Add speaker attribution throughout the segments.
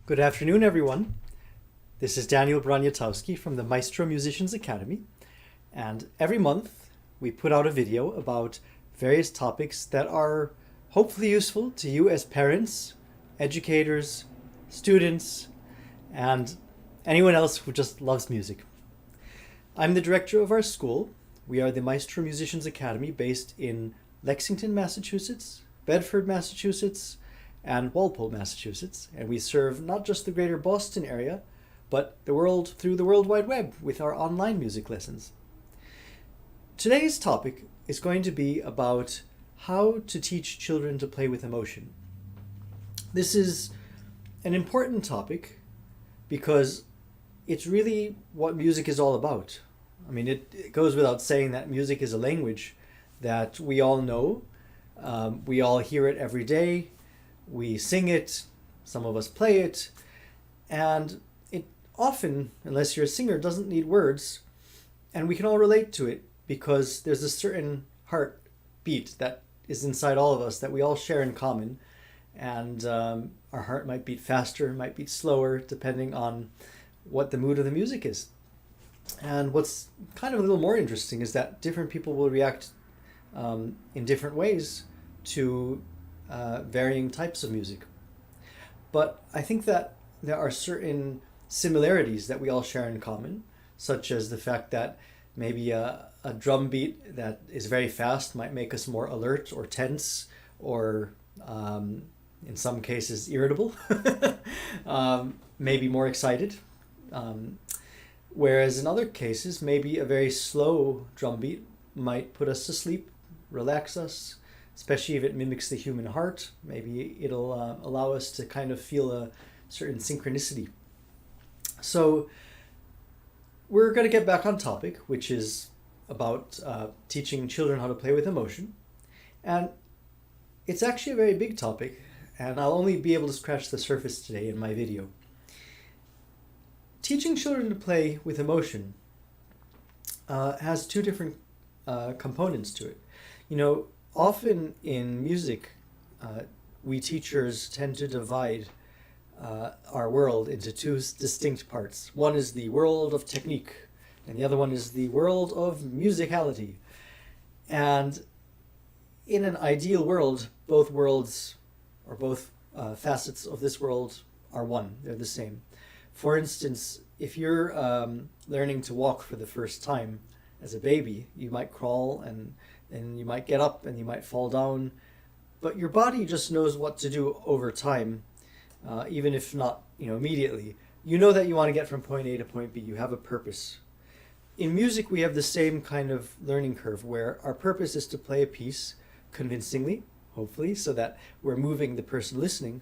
Speaker 1: Good afternoon, everyone. This is Daniel Broniatowski from the Maestro Musicians Academy, and every month we put out a video about various topics that are hopefully useful to you as parents, educators, students, and anyone else who just loves music. I'm the director of our school. We are the Maestro Musicians Academy based in Lexington, Massachusetts, Bedford, Massachusetts, and Walpole, Massachusetts, and we serve not just the greater Boston area, but the world through the World Wide Web with our online music lessons. Today's topic is going to be about how to teach children to play with emotion. This is an important topic because it's really what music is all about. I mean, it goes without saying that music is a language that we all know. We all hear it every day. We sing it, some of us play it, and it often, unless you're a singer, doesn't need words, and we can all relate to it because there's a certain heartbeat that is inside all of us that we all share in common, and our heart might beat faster, might beat slower, depending on what the mood of the music is. And what's kind of a little more interesting is that different people will react in different ways to varying types of music. But I think that there are certain similarities that we all share in common, such as the fact that maybe a drum beat that is very fast might make us more alert or tense or in some cases irritable, maybe more excited. Whereas in other cases, maybe a very slow drum beat might put us to sleep, relax us, especially if it mimics the human heart. Maybe it'll allow us to kind of feel a certain synchronicity. So we're going to get back on topic, which is about teaching children how to play with emotion. And it's actually a very big topic, and I'll only be able to scratch the surface today in my video. Teaching children to play with emotion has two different components to it. You know, often in music, we teachers tend to divide our world into two distinct parts. One is the world of technique, and the other one is the world of musicality. And in an ideal world, both worlds, or both facets of this world are one. They're the same. For instance, if you're learning to walk for the first time as a baby, you might crawl and you might get up and you might fall down, but your body just knows what to do over time, even if not, immediately. You know that you want to get from point A to point B. You have a purpose. In music, we have the same kind of learning curve where our purpose is to play a piece convincingly, hopefully, so that we're moving the person listening,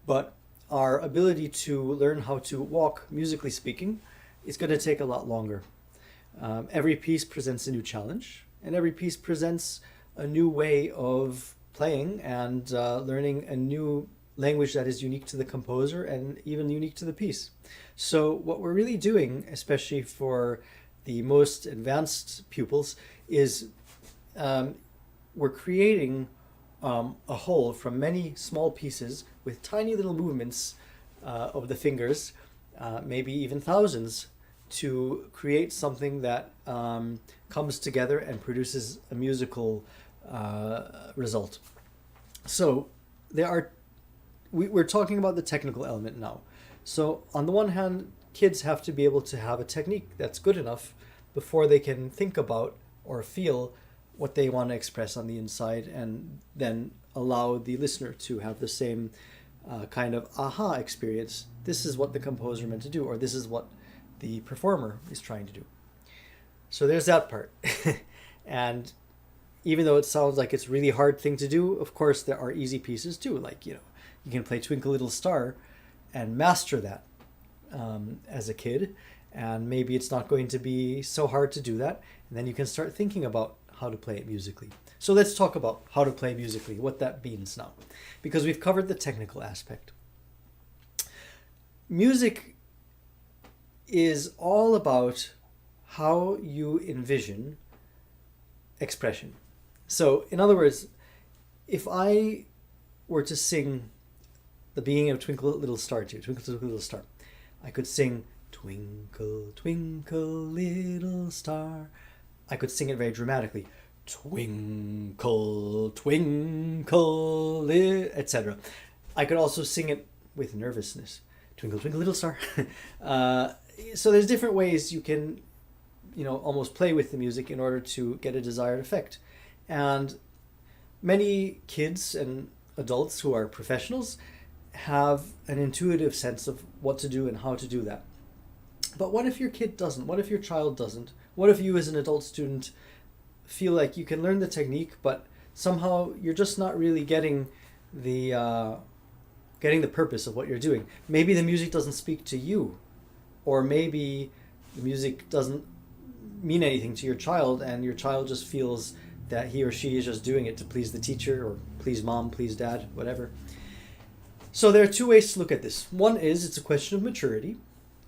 Speaker 1: but our ability to learn how to walk, musically speaking, is going to take a lot longer. Every piece presents a new challenge, and every piece presents a new way of playing and learning a new language that is unique to the composer and even unique to the piece. So what we're really doing, especially for the most advanced pupils, is we're creating a whole from many small pieces with tiny little movements of the fingers, maybe even thousands, to create something that comes together and produces a musical result. So we're talking about the technical element now. So on the one hand, kids have to be able to have a technique that's good enough before they can think about or feel what they want to express on the inside, and then allow the listener to have the same kind of aha experience. This is what the composer meant to do, or this is what the performer is trying to do. So there's that part. And even though it sounds like it's a really hard thing to do, of course there are easy pieces too. Like, you can play Twinkle Little Star and master that as a kid, and maybe it's not going to be so hard to do that, and then you can start thinking about how to play it musically. So let's talk about how to play musically, what that means now, because we've covered the technical aspect. Music is all about how you envision expression. So in other words, if I were to sing the beginning of Twinkle Little Star too. Twinkle Twinkle Little Star. I could sing Twinkle Twinkle Little Star. I could sing it very dramatically. Twinkle Twinkle etc. I could also sing it with nervousness. Twinkle Twinkle Little Star. So there's different ways you can, almost play with the music in order to get a desired effect. And many kids and adults who are professionals have an intuitive sense of what to do and how to do that. But what if your kid doesn't? What if your child doesn't? What if you as an adult student feel like you can learn the technique, but somehow you're just not really getting the purpose of what you're doing? Maybe the music doesn't speak to you, or maybe the music doesn't mean anything to your child, and your child just feels that he or she is just doing it to please the teacher or please mom, please dad, whatever. So there are two ways to look at this. One is it's a question of maturity.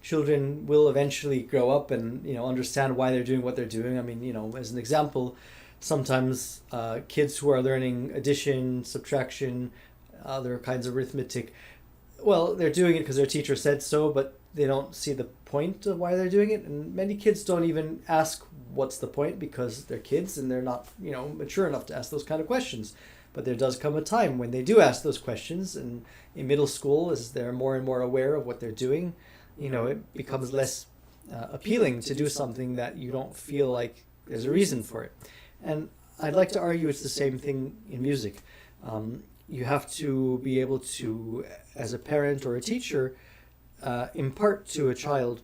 Speaker 1: Children will eventually grow up and understand why they're doing what they're doing. I mean, as an example, sometimes kids who are learning addition, subtraction, other kinds of arithmetic, well, they're doing it because their teacher said so, but they don't see the point of why they're doing it. And many kids don't even ask what's the point because they're kids and they're not, mature enough to ask those kind of questions. But there does come a time when they do ask those questions, and in middle school, as they're more and more aware of what they're doing, it becomes less appealing to do something that you don't feel like there's a reason for it. And I'd like to argue it's the same thing in music. You have to be able to, as a parent or a teacher, impart to a child,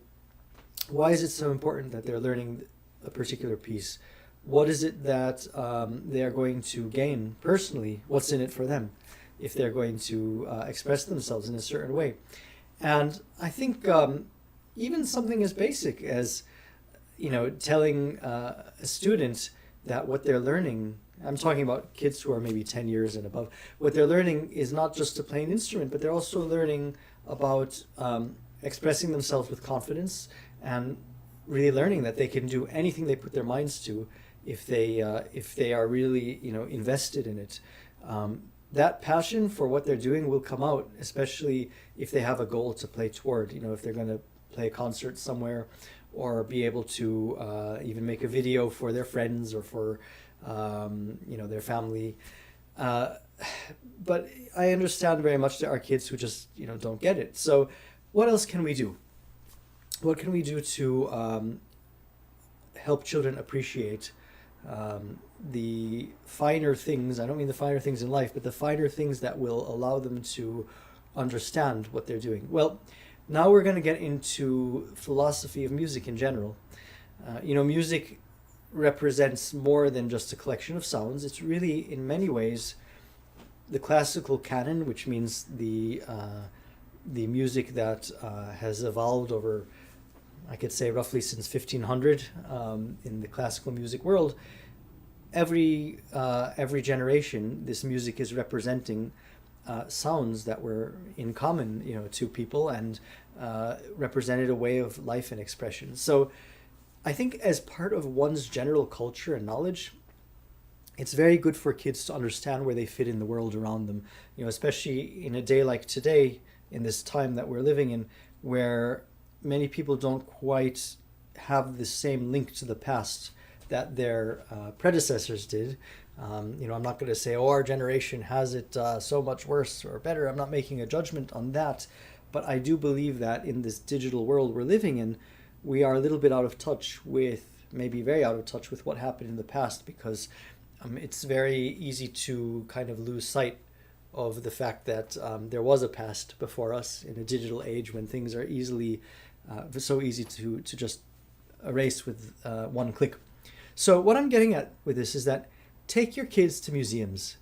Speaker 1: why is it so important that they're learning a particular piece? What is it that they're going to gain personally? What's in it for them if they're going to express themselves in a certain way? And I think even something as basic as, telling a student that what they're learning, I'm talking about kids who are maybe 10 years and above, what they're learning is not just to play an instrument, but they're also learning about expressing themselves with confidence and really learning that they can do anything they put their minds to if they are really invested in it. That passion for what they're doing will come out, especially if they have a goal to play toward. If they're going to play a concert somewhere, or be able to even make a video for their friends or for their family. But I understand very much there are kids who just don't get it. So what else can we do? What can we do to help children appreciate the finer things? I don't mean the finer things in life, but the finer things that will allow them to understand what they're doing. Well, now we're going to get into philosophy of music in general. Music represents more than just a collection of sounds. It's really, in many ways, the classical canon, which means the music that has evolved over, I could say, roughly since 1500 in the classical music world. Every generation, this music is representing sounds that were in common, to people, and represented a way of life and expression. So I think as part of one's general culture and knowledge, it's very good for kids to understand where they fit in the world around them, especially in a day like today, in this time that we're living in, where many people don't quite have the same link to the past that their predecessors did. I'm not going to say, our generation has it so much worse or better. I'm not making a judgment on that. But I do believe that in this digital world we're living in, we are a little bit out of touch with, maybe very out of touch with what happened in the past, because it's very easy to kind of lose sight of the fact that there was a past before us in a digital age when things are so easy to just erase with one click. So what I'm getting at with this is that take your kids to museums,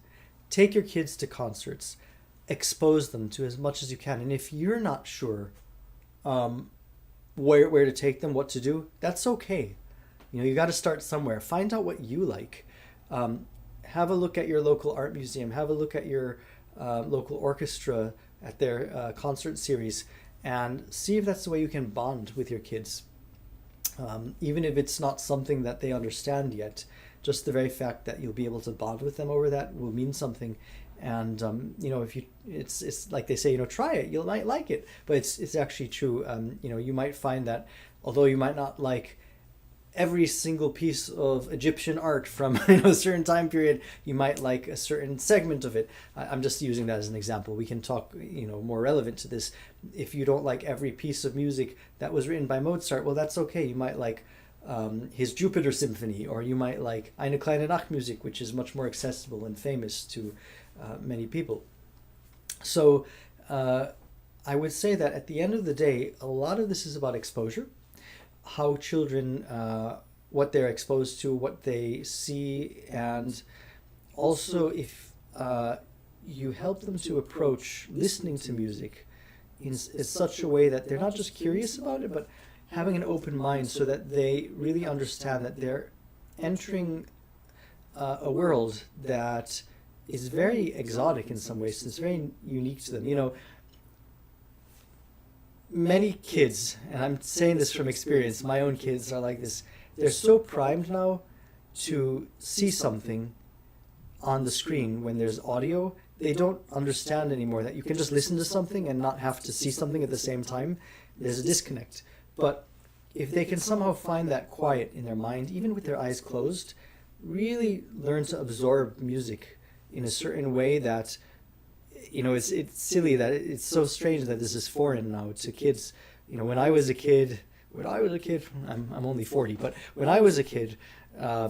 Speaker 1: take your kids to concerts, expose them to as much as you can. And if you're not sure where to take them, what to do, that's okay. You got to start somewhere. Find out what you like. Have a look at your local art museum. Have a look at your local orchestra at their concert series, and see if that's the way you can bond with your kids. Even if it's not something that they understand yet, just the very fact that you'll be able to bond with them over that will mean something. And if you, it's like they say, try it, you might like it. But it's actually true. You might find that although you might not like every single piece of Egyptian art from a certain time period, you might like a certain segment of it. I'm just using that as an example. We can talk, more relevant to this. If you don't like every piece of music that was written by Mozart, well, that's okay. You might like his Jupiter Symphony, or you might like Eine kleine Nachtmusik, which is much more accessible and famous to many people. So I would say that at the end of the day, a lot of this is about exposure, how children, what they're exposed to, what they see, and also if you help them to approach listening to music in such a way that they're not just curious about it, but having an open mind so that they really understand that they're entering a world that is very exotic in some ways. It's very unique to them. Many kids, and I'm saying this from experience, my own kids are like this. They're so primed now to see something on the screen when there's audio. They don't understand anymore that you can just listen to something and not have to see something at the same time. There's a disconnect. But if they can somehow find that quiet in their mind, even with their eyes closed, really learn to absorb music in a certain way that, it's silly that it's so strange that this is foreign now to kids. When I was a kid, I'm only 40, but when I was a kid, I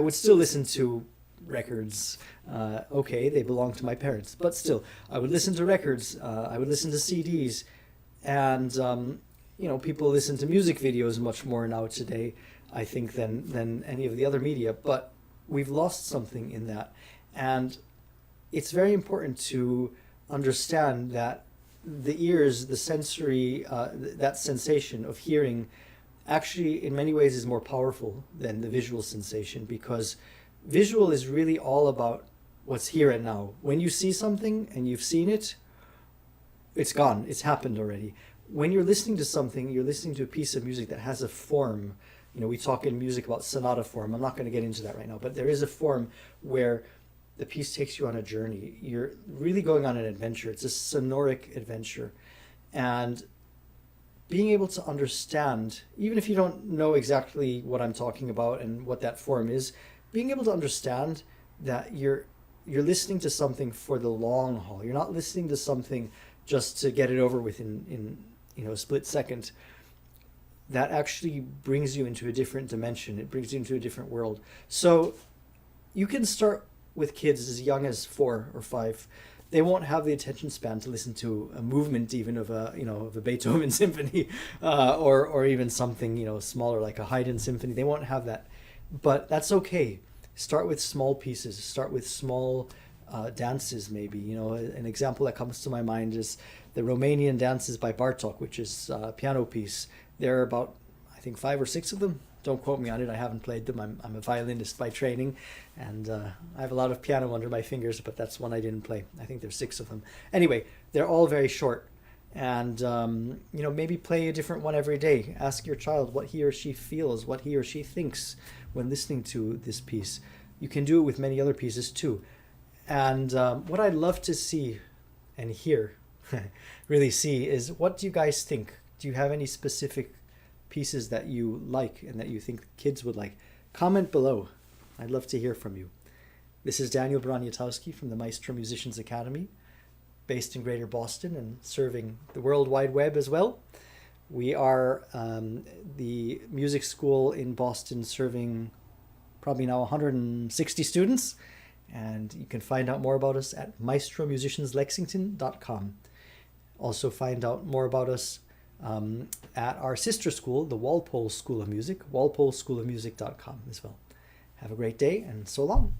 Speaker 1: would still listen to records. Okay, they belong to my parents, but still, I would listen to records. I would listen to CDs, and people listen to music videos much more now today, I think, than any of the other media. But we've lost something in that, and it's very important to understand that the ears, the sensory, that sensation of hearing, actually in many ways is more powerful than the visual sensation, because visual is really all about what's here and now. When you see something and you've seen it, it's gone, it's happened already. When you're listening to something, you're listening to a piece of music that has a form. We talk in music about sonata form. I'm not going to get into that right now, but there is a form where the piece takes you on a journey. You're really going on an adventure. It's a sonoric adventure. And being able to understand, even if you don't know exactly what I'm talking about and what that form is, being able to understand that you're listening to something for the long haul. You're not listening to something just to get it over with in a split second. That actually brings you into a different dimension. It brings you into a different world. So you can start with kids as young as 4 or 5. They won't have the attention span to listen to a movement even of a Beethoven symphony, or even something smaller like a Haydn symphony. They won't have that, but that's okay. Start with small pieces. Start with small dances. Maybe an example that comes to my mind is the Romanian dances by Bartok, which is a piano piece. There are about, I think, 5 or 6 of them. Don't quote me on it. I haven't played them. I'm a violinist by training, and I have a lot of piano under my fingers, but that's one I didn't play. I think there's 6 of them. Anyway, they're all very short, and maybe play a different one every day. Ask your child what he or she feels, what he or she thinks when listening to this piece. You can do it with many other pieces too. And what I'd love to see and hear, really see, is what do you guys think? Do you have any specific pieces that you like and that you think kids would like? Comment below. I'd love to hear from you. This is Daniel Broniatowski from the Maestro Musicians Academy, based in Greater Boston and serving the World Wide Web as well. We are the music school in Boston, serving probably now 160 students, and you can find out more about us at maestromusicianslexington.com. Also find out more about us at our sister school, the Walpole School of Music, walpoleschoolofmusic.com as well. Have a great day, and so long.